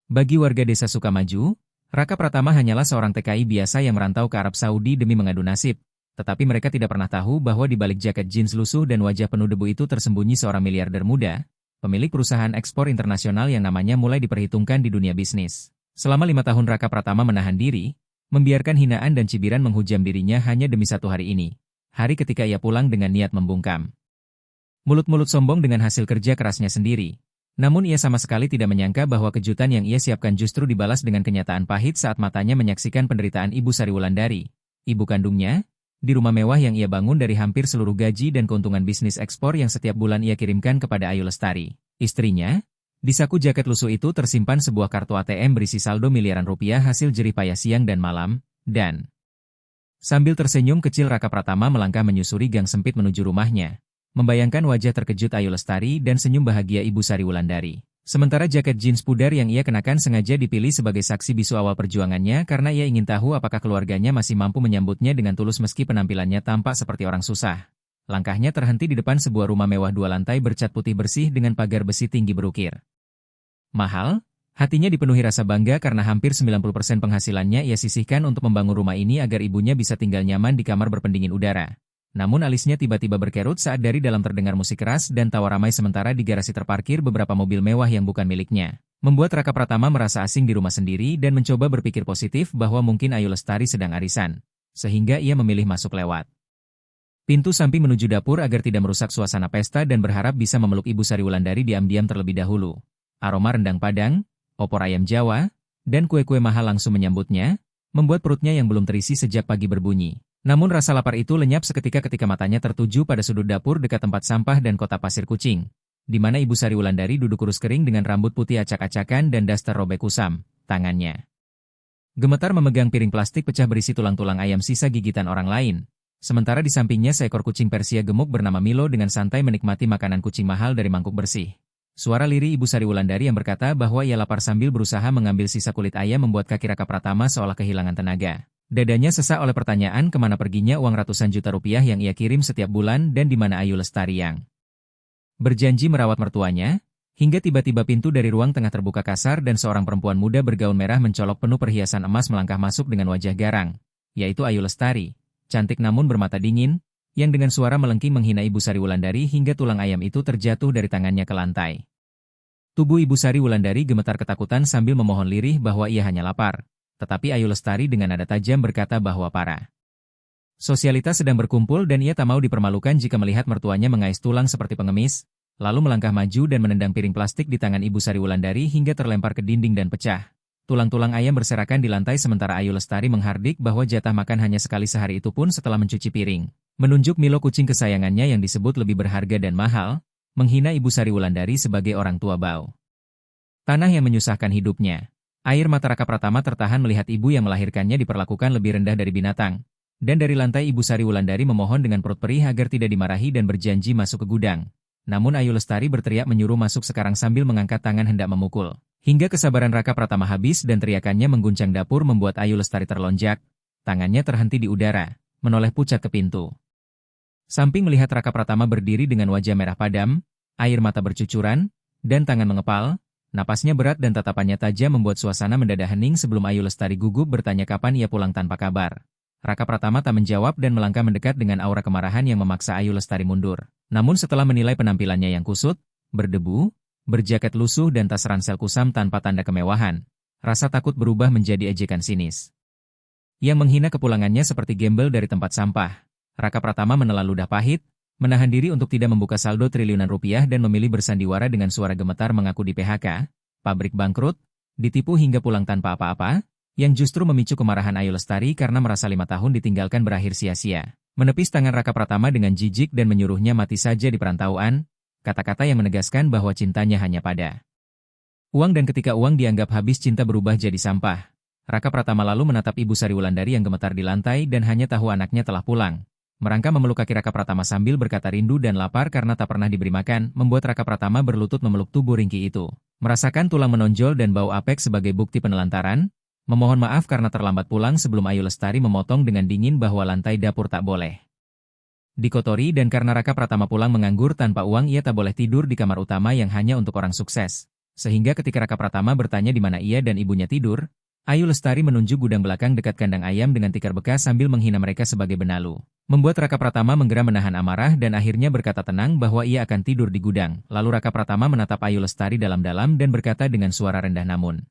Bagi warga desa Sukamaju, Raka Pratama hanyalah seorang TKI biasa yang merantau ke Arab Saudi demi mengadu nasib. Tetapi mereka tidak pernah tahu bahwa di balik jaket jeans lusuh dan wajah penuh debu itu tersembunyi seorang miliarder muda, pemilik perusahaan ekspor internasional yang namanya mulai diperhitungkan di dunia bisnis. Selama 5 tahun Raka Pratama menahan diri, membiarkan hinaan dan cibiran menghujam dirinya hanya demi satu hari ini. Hari ketika ia pulang dengan niat membungkam. Mulut-mulut sombong dengan hasil kerja kerasnya sendiri. Namun ia sama sekali tidak menyangka bahwa kejutan yang ia siapkan justru dibalas dengan kenyataan pahit saat matanya menyaksikan penderitaan Ibu Sari Wulandari, ibu kandungnya, di rumah mewah yang ia bangun dari hampir seluruh gaji dan keuntungan bisnis ekspor yang setiap bulan ia kirimkan kepada Ayu Lestari, istrinya. Di saku jaket lusuh itu tersimpan sebuah kartu ATM berisi saldo miliaran rupiah hasil jerih payah siang dan malam, dan sambil tersenyum kecil Raka Pratama melangkah menyusuri gang sempit menuju rumahnya. Membayangkan wajah terkejut Ayu Lestari dan senyum bahagia Ibu Sari Wulandari. Sementara jaket jeans pudar yang ia kenakan sengaja dipilih sebagai saksi bisu awal perjuangannya karena ia ingin tahu apakah keluarganya masih mampu menyambutnya dengan tulus meski penampilannya tampak seperti orang susah. Langkahnya terhenti di depan sebuah rumah mewah 2 lantai bercat putih bersih dengan pagar besi tinggi berukir. Mahal, hatinya dipenuhi rasa bangga karena hampir 90% penghasilannya ia sisihkan untuk membangun rumah ini agar ibunya bisa tinggal nyaman di kamar berpendingin udara. Namun alisnya tiba-tiba berkerut saat dari dalam terdengar musik keras dan tawa ramai sementara di garasi terparkir beberapa mobil mewah yang bukan miliknya. Membuat Raka Pratama merasa asing di rumah sendiri dan mencoba berpikir positif bahwa mungkin Ayu Lestari sedang arisan. Sehingga ia memilih masuk lewat pintu samping menuju dapur agar tidak merusak suasana pesta dan berharap bisa memeluk Ibu Sari Wulandari diam-diam terlebih dahulu. Aroma rendang Padang, opor ayam Jawa, dan kue-kue mahal langsung menyambutnya, membuat perutnya yang belum terisi sejak pagi berbunyi. Namun rasa lapar itu lenyap seketika ketika matanya tertuju pada sudut dapur dekat tempat sampah dan kotak pasir kucing, di mana Ibu Sari Wulandari duduk kurus kering dengan rambut putih acak-acakan dan daster robek kusam, tangannya gemetar memegang piring plastik pecah berisi tulang-tulang ayam sisa gigitan orang lain. Sementara di sampingnya seekor kucing Persia gemuk bernama Milo dengan santai menikmati makanan kucing mahal dari mangkuk bersih. Suara lirih Ibu Sari Wulandari yang berkata bahwa ia lapar sambil berusaha mengambil sisa kulit ayam membuat kaki Raka Pratama seolah kehilangan tenaga. Dadanya sesak oleh pertanyaan kemana perginya uang ratusan juta rupiah yang ia kirim setiap bulan dan di mana Ayu Lestari yang berjanji merawat mertuanya, hingga tiba-tiba pintu dari ruang tengah terbuka kasar dan seorang perempuan muda bergaun merah mencolok penuh perhiasan emas melangkah masuk dengan wajah garang, yaitu Ayu Lestari, cantik namun bermata dingin, yang dengan suara melengking menghina Ibu Sari Wulandari hingga tulang ayam itu terjatuh dari tangannya ke lantai. Tubuh Ibu Sari Wulandari gemetar ketakutan sambil memohon lirih bahwa ia hanya lapar. Tetapi Ayu Lestari dengan nada tajam berkata bahwa para sosialitas sedang berkumpul dan ia tak mau dipermalukan jika melihat mertuanya mengais tulang seperti pengemis, lalu melangkah maju dan menendang piring plastik di tangan Ibu Sari Wulandari hingga terlempar ke dinding dan pecah. Tulang-tulang ayam berserakan di lantai sementara Ayu Lestari menghardik bahwa jatah makan hanya sekali sehari itu pun setelah mencuci piring. Menunjuk Milo kucing kesayangannya yang disebut lebih berharga dan mahal, menghina Ibu Sari Wulandari sebagai orang tua bau tanah yang menyusahkan hidupnya. Air mata Raka Pratama tertahan melihat ibu yang melahirkannya diperlakukan lebih rendah dari binatang. Dan dari lantai Ibu Sari Wulandari memohon dengan perut perih agar tidak dimarahi dan berjanji masuk ke gudang. Namun Ayu Lestari berteriak menyuruh masuk sekarang sambil mengangkat tangan hendak memukul. Hingga kesabaran Raka Pratama habis dan teriakannya mengguncang dapur membuat Ayu Lestari terlonjak. Tangannya terhenti di udara, menoleh pucat ke pintu. Samping melihat Raka Pratama berdiri dengan wajah merah padam, air mata bercucuran, dan tangan mengepal. Napasnya berat dan tatapannya tajam membuat suasana mendadak hening sebelum Ayu Lestari gugup bertanya kapan ia pulang tanpa kabar. Raka Pratama tak menjawab dan melangkah mendekat dengan aura kemarahan yang memaksa Ayu Lestari mundur. Namun setelah menilai penampilannya yang kusut, berdebu, berjaket lusuh dan tas ransel kusam tanpa tanda kemewahan, rasa takut berubah menjadi ejekan sinis. Yang menghina kepulangannya seperti gembel dari tempat sampah. Raka Pratama menelan ludah pahit, menahan diri untuk tidak membuka saldo triliunan rupiah dan memilih bersandiwara dengan suara gemetar mengaku di PHK, pabrik bangkrut, ditipu hingga pulang tanpa apa-apa, yang justru memicu kemarahan Ayu Lestari karena merasa 5 tahun ditinggalkan berakhir sia-sia. Menepis tangan Raka Pratama dengan jijik dan menyuruhnya mati saja di perantauan, kata-kata yang menegaskan bahwa cintanya hanya pada uang dan ketika uang dianggap habis cinta berubah jadi sampah. Raka Pratama lalu menatap Ibu Sari Wulandari yang gemetar di lantai dan hanya tahu anaknya telah pulang. Merangkak memeluk kaki Raka Pratama sambil berkata rindu dan lapar karena tak pernah diberi makan, membuat Raka Pratama berlutut memeluk tubuh ringkih itu. Merasakan tulang menonjol dan bau apek sebagai bukti penelantaran, memohon maaf karena terlambat pulang sebelum Ayu Lestari memotong dengan dingin bahwa lantai dapur tak boleh dikotori dan karena Raka Pratama pulang menganggur tanpa uang ia tak boleh tidur di kamar utama yang hanya untuk orang sukses. Sehingga ketika Raka Pratama bertanya di mana ia dan ibunya tidur, Ayu Lestari menunjuk gudang belakang dekat kandang ayam dengan tikar bekas sambil menghina mereka sebagai benalu. Membuat Raka Pratama menggera menahan amarah dan akhirnya berkata tenang bahwa ia akan tidur di gudang. Lalu Raka Pratama menatap Ayu Lestari dalam-dalam dan berkata dengan suara rendah namun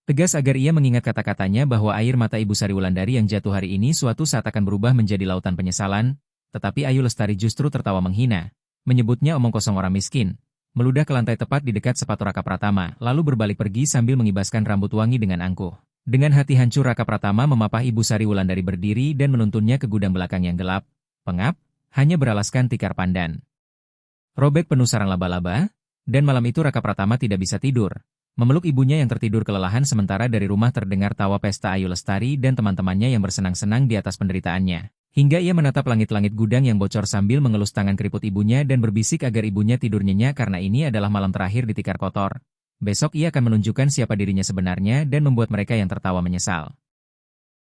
tegas agar ia mengingat kata-katanya bahwa air mata Ibu Sari Wulandari yang jatuh hari ini suatu saat akan berubah menjadi lautan penyesalan, tetapi Ayu Lestari justru tertawa menghina, menyebutnya omong kosong orang miskin, meludah ke lantai tepat di dekat sepatu Raka Pratama, lalu berbalik pergi sambil mengibaskan rambut wangi dengan angkuh. Dengan hati hancur Raka Pratama memapah Ibu Sari Wulandari berdiri dan menuntunnya ke gudang belakang yang gelap, pengap, hanya beralaskan tikar pandan. Robek penuh sarang laba-laba, dan malam itu Raka Pratama tidak bisa tidur. Memeluk ibunya yang tertidur kelelahan sementara dari rumah terdengar tawa pesta Ayu Lestari dan teman-temannya yang bersenang-senang di atas penderitaannya. Hingga ia menatap langit-langit gudang yang bocor sambil mengelus tangan keriput ibunya dan berbisik agar ibunya tidur nyenyak karena ini adalah malam terakhir di tikar kotor. Besok ia akan menunjukkan siapa dirinya sebenarnya dan membuat mereka yang tertawa menyesal.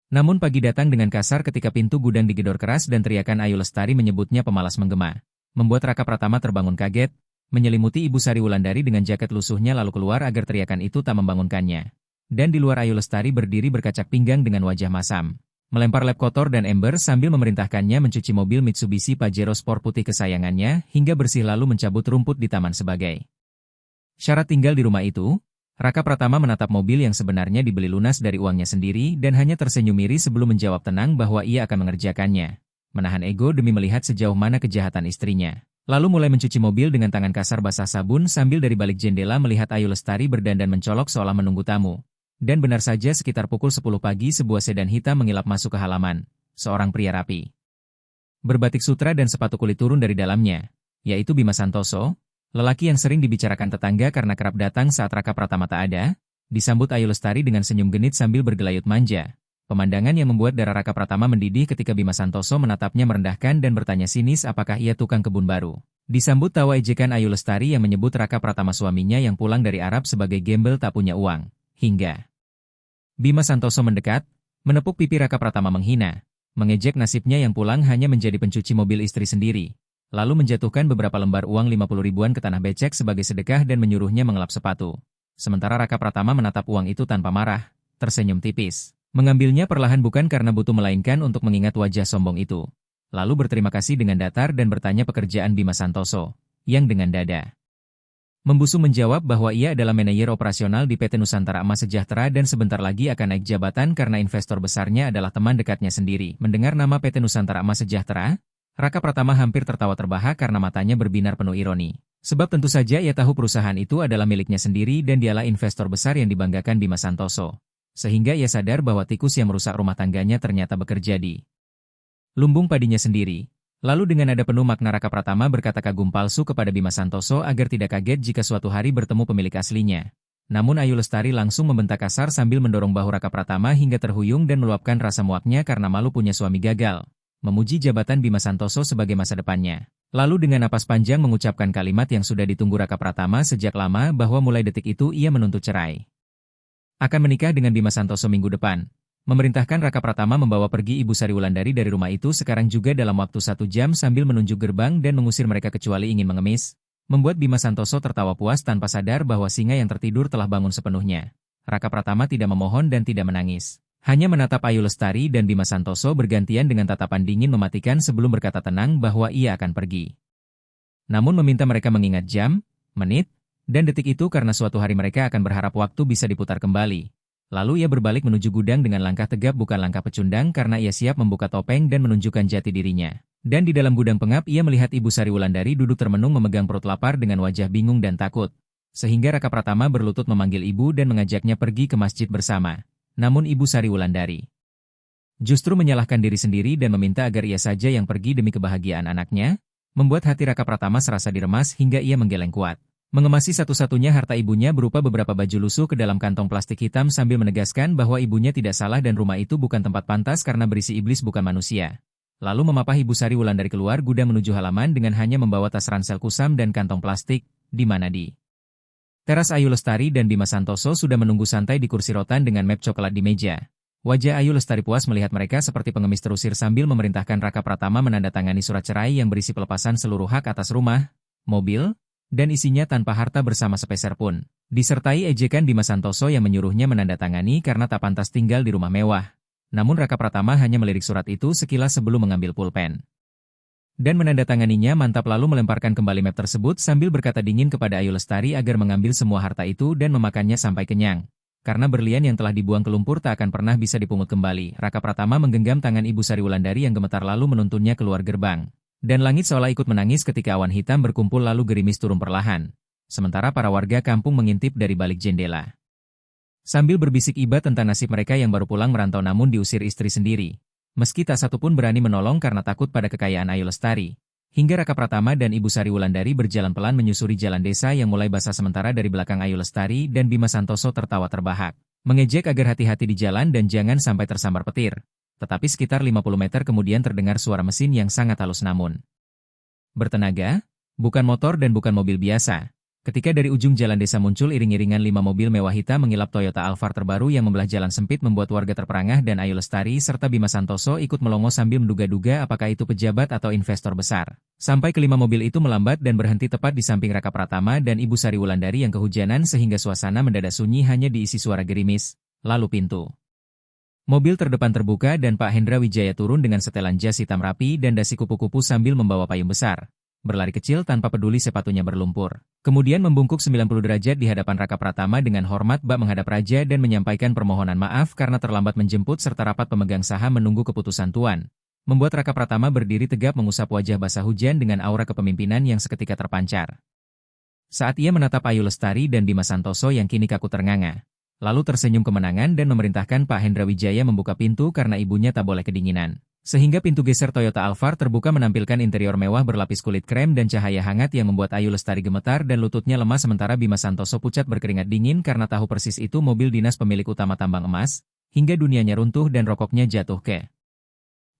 Namun pagi datang dengan kasar ketika pintu gudang digedor keras dan teriakan Ayu Lestari menyebutnya pemalas menggema. Membuat Raka Pratama terbangun kaget, menyelimuti Ibu Sari Wulandari dengan jaket lusuhnya lalu keluar agar teriakan itu tak membangunkannya. Dan di luar Ayu Lestari berdiri berkacak pinggang dengan wajah masam, melempar lap kotor dan ember sambil memerintahkannya mencuci mobil Mitsubishi Pajero Sport putih kesayangannya hingga bersih lalu mencabut rumput di taman sebagai syarat tinggal di rumah itu. Raka Pratama menatap mobil yang sebenarnya dibeli lunas dari uangnya sendiri dan hanya tersenyum miris sebelum menjawab tenang bahwa ia akan mengerjakannya. Menahan ego demi melihat sejauh mana kejahatan istrinya. Lalu mulai mencuci mobil dengan tangan kasar basah sabun sambil dari balik jendela melihat Ayu Lestari berdandan mencolok seolah menunggu tamu. Dan benar saja sekitar pukul 10 pagi sebuah sedan hitam mengilap masuk ke halaman. Seorang pria rapi, berbatik sutra dan sepatu kulit turun dari dalamnya, yaitu Bima Santoso, lelaki yang sering dibicarakan tetangga karena kerap datang saat Raka Pratama tak ada, disambut Ayu Lestari dengan senyum genit sambil bergelayut manja. Pemandangan yang membuat darah Raka Pratama mendidih ketika Bima Santoso menatapnya merendahkan dan bertanya sinis apakah ia tukang kebun baru. Disambut tawa ejekan Ayu Lestari yang menyebut Raka Pratama suaminya yang pulang dari Arab sebagai gembel tak punya uang. Hingga Bima Santoso mendekat, menepuk pipi Raka Pratama menghina, mengejek nasibnya yang pulang hanya menjadi pencuci mobil istri sendiri. Lalu menjatuhkan beberapa lembar uang 50 ribuan ke tanah becek sebagai sedekah dan menyuruhnya mengelap sepatu. Sementara Raka Pratama menatap uang itu tanpa marah, tersenyum tipis. Mengambilnya perlahan bukan karena butuh melainkan untuk mengingat wajah sombong itu. Lalu berterima kasih dengan datar dan bertanya pekerjaan Bima Santoso, yang dengan dada membusu menjawab bahwa ia adalah manajer operasional di PT Nusantara Emas Sejahtera dan sebentar lagi akan naik jabatan karena investor besarnya adalah teman dekatnya sendiri. Mendengar nama PT Nusantara Emas Sejahtera, Raka Pratama hampir tertawa terbahak karena matanya berbinar penuh ironi. Sebab tentu saja ia tahu perusahaan itu adalah miliknya sendiri dan dialah investor besar yang dibanggakan Bima Santoso. Sehingga ia sadar bahwa tikus yang merusak rumah tangganya ternyata bekerja di lumbung padinya sendiri. Lalu dengan nada penuh makna Raka Pratama berkata kagum palsu kepada Bima Santoso agar tidak kaget jika suatu hari bertemu pemilik aslinya. Namun Ayu Lestari langsung membentak kasar sambil mendorong bahu Raka Pratama hingga terhuyung dan meluapkan rasa muaknya karena malu punya suami gagal. Memuji jabatan Bima Santoso sebagai masa depannya. Lalu dengan napas panjang mengucapkan kalimat yang sudah ditunggu Raka Pratama sejak lama bahwa mulai detik itu ia menuntut cerai. Akan menikah dengan Bima Santoso minggu depan. Memerintahkan Raka Pratama membawa pergi Ibu Sari Wulandari dari rumah itu sekarang juga dalam waktu 1 jam sambil menunjuk gerbang dan mengusir mereka kecuali ingin mengemis. Membuat Bima Santoso tertawa puas tanpa sadar bahwa singa yang tertidur telah bangun sepenuhnya. Raka Pratama tidak memohon dan tidak menangis. Hanya menatap Ayu Lestari dan Bima Santoso bergantian dengan tatapan dingin mematikan sebelum berkata tenang bahwa ia akan pergi. Namun meminta mereka mengingat jam, menit, dan detik itu karena suatu hari mereka akan berharap waktu bisa diputar kembali. Lalu ia berbalik menuju gudang dengan langkah tegap bukan langkah pecundang karena ia siap membuka topeng dan menunjukkan jati dirinya. Dan di dalam gudang pengap ia melihat Ibu Sari Wulandari duduk termenung memegang perut lapar dengan wajah bingung dan takut. Sehingga Raka Pratama berlutut memanggil ibu dan mengajaknya pergi ke masjid bersama. Namun Ibu Sari Wulandari justru menyalahkan diri sendiri dan meminta agar ia saja yang pergi demi kebahagiaan anaknya, membuat hati Raka Pratama serasa diremas hingga ia menggeleng kuat. Mengemasi satu-satunya harta ibunya berupa beberapa baju lusuh ke dalam kantong plastik hitam sambil menegaskan bahwa ibunya tidak salah dan rumah itu bukan tempat pantas karena berisi iblis bukan manusia. Lalu memapah Ibu Sari Wulandari keluar gudang menuju halaman dengan hanya membawa tas ransel kusam dan kantong plastik, di mana di teras Ayu Lestari dan Bima Santoso sudah menunggu santai di kursi rotan dengan map coklat di meja. Wajah Ayu Lestari puas melihat mereka seperti pengemis terusir sambil memerintahkan Raka Pratama menandatangani surat cerai yang berisi pelepasan seluruh hak atas rumah, mobil, dan isinya tanpa harta bersama sepeser pun. Disertai ejekan Dimas Santoso yang menyuruhnya menandatangani karena tak pantas tinggal di rumah mewah. Namun Raka Pratama hanya melirik surat itu sekilas sebelum mengambil pulpen. Dan menandatanganinya mantap lalu melemparkan kembali map tersebut sambil berkata dingin kepada Ayu Lestari agar mengambil semua harta itu dan memakannya sampai kenyang. Karena berlian yang telah dibuang ke lumpur tak akan pernah bisa dipungut kembali. Raka Pratama menggenggam tangan Ibu Sari Wulandari yang gemetar lalu menuntunnya keluar gerbang. Dan langit seolah ikut menangis ketika awan hitam berkumpul lalu gerimis turun perlahan. Sementara para warga kampung mengintip dari balik jendela. Sambil berbisik iba tentang nasib mereka yang baru pulang merantau namun diusir istri sendiri. Meski tak satu pun berani menolong karena takut pada kekayaan Ayu Lestari. Hingga Raka Pratama dan Ibu Sari Wulandari berjalan pelan menyusuri jalan desa yang mulai basah sementara dari belakang Ayu Lestari dan Dimas Santoso tertawa terbahak. Mengejek agar hati-hati di jalan dan jangan sampai tersambar petir. Tetapi sekitar 50 meter kemudian terdengar suara mesin yang sangat halus namun bertenaga, bukan motor dan bukan mobil biasa. Ketika dari ujung jalan desa muncul iring-iringan 5 mobil mewah hitam mengilap Toyota Alphard terbaru yang membelah jalan sempit membuat warga terperangah dan Ayu Lestari serta Bima Santoso ikut melongo sambil menduga-duga apakah itu pejabat atau investor besar. Sampai kelima mobil itu melambat dan berhenti tepat di samping Raka Pratama dan Ibu Sari Wulandari yang kehujanan sehingga suasana mendadak sunyi hanya diisi suara gerimis. Lalu pintu mobil terdepan terbuka dan Pak Hendra Wijaya turun dengan setelan jas hitam rapi dan dasi kupu-kupu sambil membawa payung besar. Berlari kecil tanpa peduli sepatunya berlumpur. Kemudian membungkuk 90 derajat di hadapan Raka Pratama dengan hormat bak menghadap raja dan menyampaikan permohonan maaf karena terlambat menjemput serta rapat pemegang saham menunggu keputusan tuan. Membuat Raka Pratama berdiri tegap mengusap wajah basah hujan dengan aura kepemimpinan yang seketika terpancar. Saat ia menatap Ayu Lestari dan Dimas Santoso yang kini kaku ternganga. Lalu tersenyum kemenangan dan memerintahkan Pak Hendra Wijaya membuka pintu karena ibunya tak boleh kedinginan. Sehingga pintu geser Toyota Alphard terbuka menampilkan interior mewah berlapis kulit krem dan cahaya hangat yang membuat Ayu Lestari gemetar dan lututnya lemas sementara Bima Santoso pucat berkeringat dingin karena tahu persis itu mobil dinas pemilik utama tambang emas, hingga dunianya runtuh dan rokoknya jatuh ke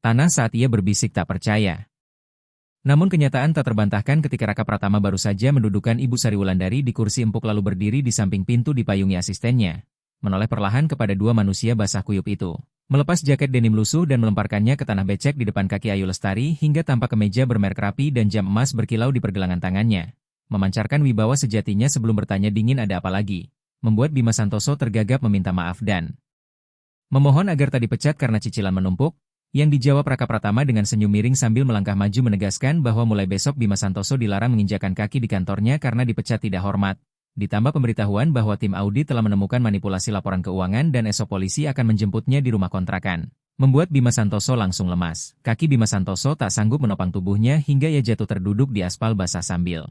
tanah saat ia berbisik tak percaya. Namun kenyataan tak terbantahkan ketika Raka Pratama baru saja mendudukan Ibu Sari Wulandari di kursi empuk lalu berdiri di samping pintu dipayungi asistennya, menoleh perlahan kepada dua manusia basah kuyup itu. Melepas jaket denim lusuh dan melemparkannya ke tanah becek di depan kaki Ayu Lestari hingga tampak kemeja bermerek rapi dan jam emas berkilau di pergelangan tangannya. Memancarkan wibawa sejatinya sebelum bertanya dingin ada apa lagi. Membuat Bima Santoso tergagap meminta maaf dan memohon agar tak dipecat karena cicilan menumpuk, yang dijawab Raka Pratama dengan senyum miring sambil melangkah maju menegaskan bahwa mulai besok Bima Santoso dilarang menginjakan kaki di kantornya karena dipecat tidak hormat. Ditambah pemberitahuan bahwa tim audit telah menemukan manipulasi laporan keuangan dan esok polisi akan menjemputnya di rumah kontrakan. Membuat Bima Santoso langsung lemas. Kaki Bima Santoso tak sanggup menopang tubuhnya hingga ia jatuh terduduk di aspal basah sambil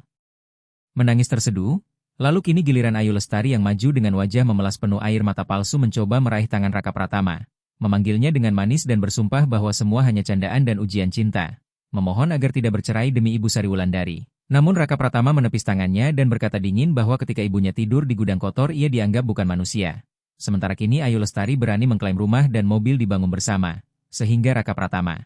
menangis terseduh. Lalu kini giliran Ayu Lestari yang maju dengan wajah memelas penuh air mata palsu mencoba meraih tangan Raka Pratama. Memanggilnya dengan manis dan bersumpah bahwa semua hanya candaan dan ujian cinta. Memohon agar tidak bercerai demi Ibu Sari Wulandari. Namun Raka Pratama menepis tangannya dan berkata dingin bahwa ketika ibunya tidur di gudang kotor ia dianggap bukan manusia. Sementara kini Ayu Lestari berani mengklaim rumah dan mobil dibangun bersama. Sehingga Raka Pratama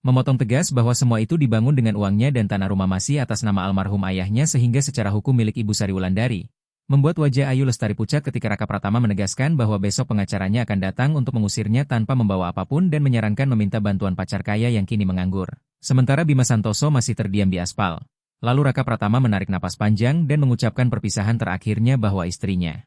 memotong tegas bahwa semua itu dibangun dengan uangnya dan tanah rumah masih atas nama almarhum ayahnya sehingga secara hukum milik Ibu Sari Wulandari. Membuat wajah Ayu Lestari pucat ketika Raka Pratama menegaskan bahwa besok pengacaranya akan datang untuk mengusirnya tanpa membawa apapun dan menyarankan meminta bantuan pacar kaya yang kini menganggur. Sementara Bima Santoso masih terdiam di aspal. Lalu Raka Pratama menarik napas panjang dan mengucapkan perpisahan terakhirnya bahwa istrinya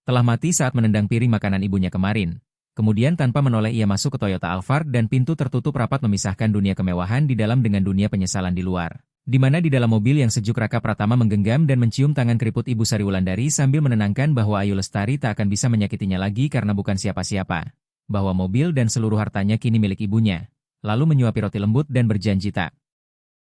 telah mati saat menendang piring makanan ibunya kemarin. Kemudian tanpa menoleh ia masuk ke Toyota Alphard dan pintu tertutup rapat memisahkan dunia kemewahan di dalam dengan dunia penyesalan di luar. Di mana di dalam mobil yang sejuk Raka Pratama menggenggam dan mencium tangan keriput Ibu Sari Wulandari sambil menenangkan bahwa Ayu Lestari tak akan bisa menyakitinya lagi karena bukan siapa-siapa. Bahwa mobil dan seluruh hartanya kini milik ibunya. Lalu menyuapi roti lembut dan berjanji tak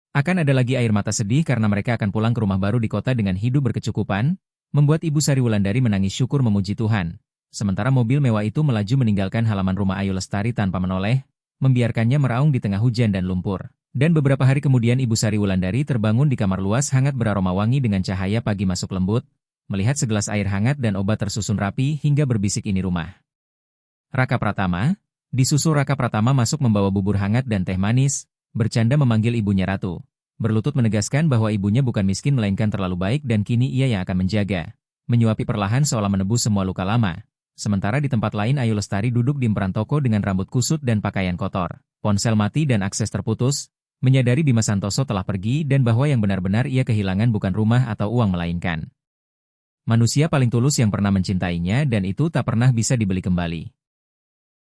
akan ada lagi air mata sedih karena mereka akan pulang ke rumah baru di kota dengan hidup berkecukupan, membuat Ibu Sari Wulandari menangis syukur memuji Tuhan. Sementara mobil mewah itu melaju meninggalkan halaman rumah Ayu Lestari tanpa menoleh, membiarkannya meraung di tengah hujan dan lumpur. Dan beberapa hari kemudian Ibu Sari Wulandari terbangun di kamar luas hangat beraroma wangi dengan cahaya pagi masuk lembut, melihat segelas air hangat dan obat tersusun rapi hingga berbisik ini rumah Raka Pratama. Disusul Raka Pratama masuk membawa bubur hangat dan teh manis, bercanda memanggil ibunya Ratu. Berlutut menegaskan bahwa ibunya bukan miskin melainkan terlalu baik dan kini ia yang akan menjaga. Menyuapi perlahan seolah menebus semua luka lama. Sementara di tempat lain Ayu Lestari duduk di emperan toko dengan rambut kusut dan pakaian kotor. Ponsel mati dan akses terputus. Menyadari Bima Santoso telah pergi dan bahwa yang benar-benar ia kehilangan bukan rumah atau uang melainkan manusia paling tulus yang pernah mencintainya dan itu tak pernah bisa dibeli kembali.